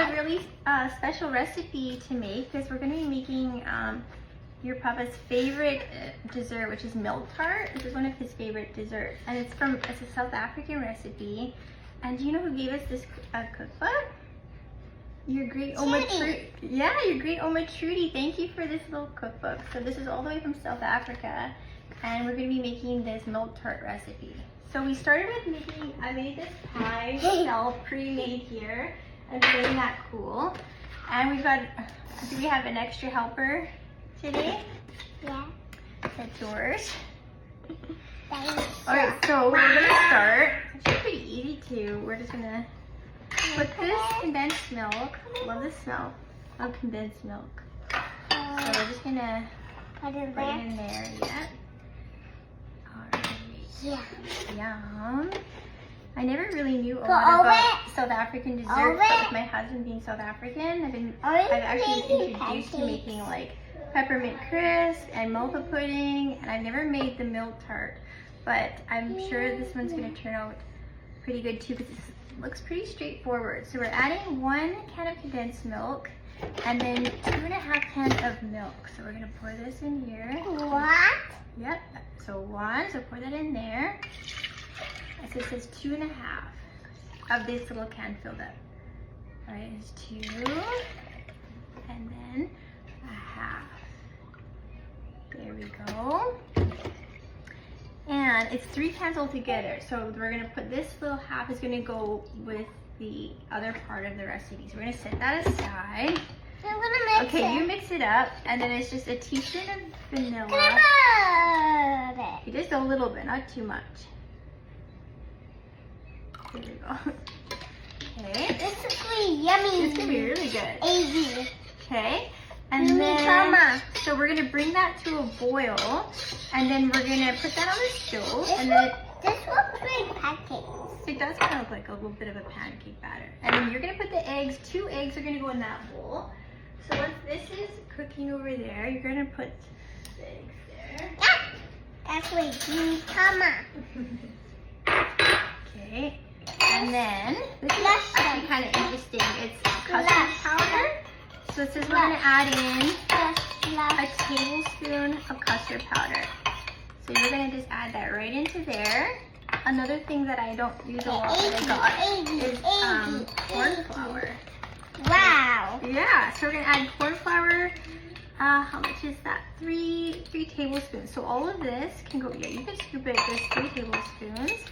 a really special recipe to make because we're going to be making your papa's favorite dessert, which is milk tart. This is one of his favorite desserts, and it's a South African recipe. And do you know who gave us this cookbook? Your great Oma Trudy. Yeah, your great Oma Trudy. Thank you for this little cookbook. So this is all the way from South Africa, and we're going to be making this milk tart recipe. So we started with making, I made this pie myself, pre-made here, and letting that cool. And we've got, do we have an extra helper today? Yeah. That's yours. Thanks. Alright, so we're going to start. It's pretty easy too. We're just going to put this condensed milk. Love the smell of condensed milk. So we're just going to Put it put it in there. Yeah. Alright. Yeah. Yum. I never really knew a lot about South African desserts, but with my husband being South African, I've actually been introduced to making like peppermint crisp and mocha pudding, and I've never made the milk tart, but I'm sure this one's going to turn out pretty good too because it looks pretty straightforward. So we're adding 1 can of condensed milk and then 2.5 cans of milk. So we're going to pour this in here. What? Yep, so 1, so pour that in there. So it says 2.5 of this little can filled up. All right, it's 2, and then 1/2. There we go. And it's 3 cans altogether. So we're gonna put this little half is gonna go with the other part of the recipe. So we're gonna set that aside. I'm gonna mix it. Okay, you mix it up, and then it's just a teaspoon of vanilla. Can I put it? Just a little bit, not too much. There we go. Okay. This is really yummy. It's gonna be really good. Easy. Okay. And Yummy then, mama. so we're gonna bring that to a boil, and then we're gonna put that on the stove, and then This looks like pancakes. it does kind of look like a little bit of a pancake batter. And then you're gonna put the eggs. 2 eggs are gonna go in that bowl. So once this is cooking over there, you're gonna put the eggs there. Ah, that's like mama. Okay. And then this is actually kind of interesting. It's custard powder. So it says we're gonna add in a tablespoon of custard powder. So you're gonna just add that right into there. Another thing that I don't use a lot that I got is corn flour. Wow. Yeah, so we're gonna add corn flour. How much is that? 3 tablespoons. So all of this can go, yeah, you can scoop it just 3 tablespoons.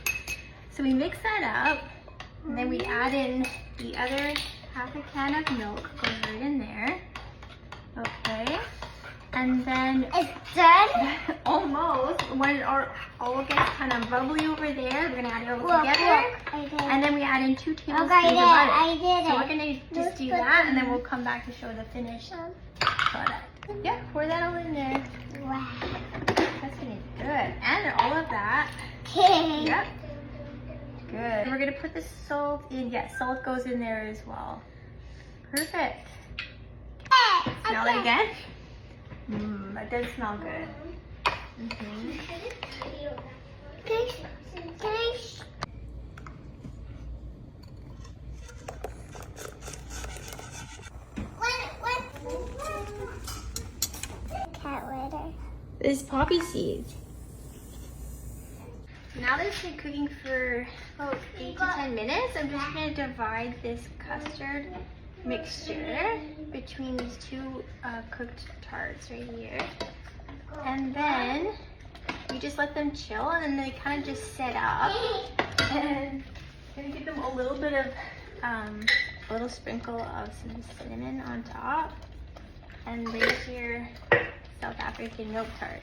So we mix that up, and then we add in the other 1/2 can of milk, goes right in there. Okay. And then It's done? almost, when it all gets kind of bubbly over there, we're gonna add it all together. I did. And then we add in 2 tablespoons Okay, of butter. I did So it. we're gonna just do that, and then we'll come back to show the finished product. Yeah, pour that all in there. Wow. That's gonna be good. And all of that. Okay. Yep. Good. And we're gonna put the salt in. Yes, salt goes in there as well. Perfect. Smell it again? That does smell good. Cat litter. This is poppy seeds. Now that it's been cooking for about 8 to 10 minutes, I'm just going to divide this custard mixture between these 2 cooked tarts right here. And then you just let them chill, and then they kind of just set up. And I'm going to give them a little bit of, a little sprinkle of some cinnamon on top. And there's your South African milk tart.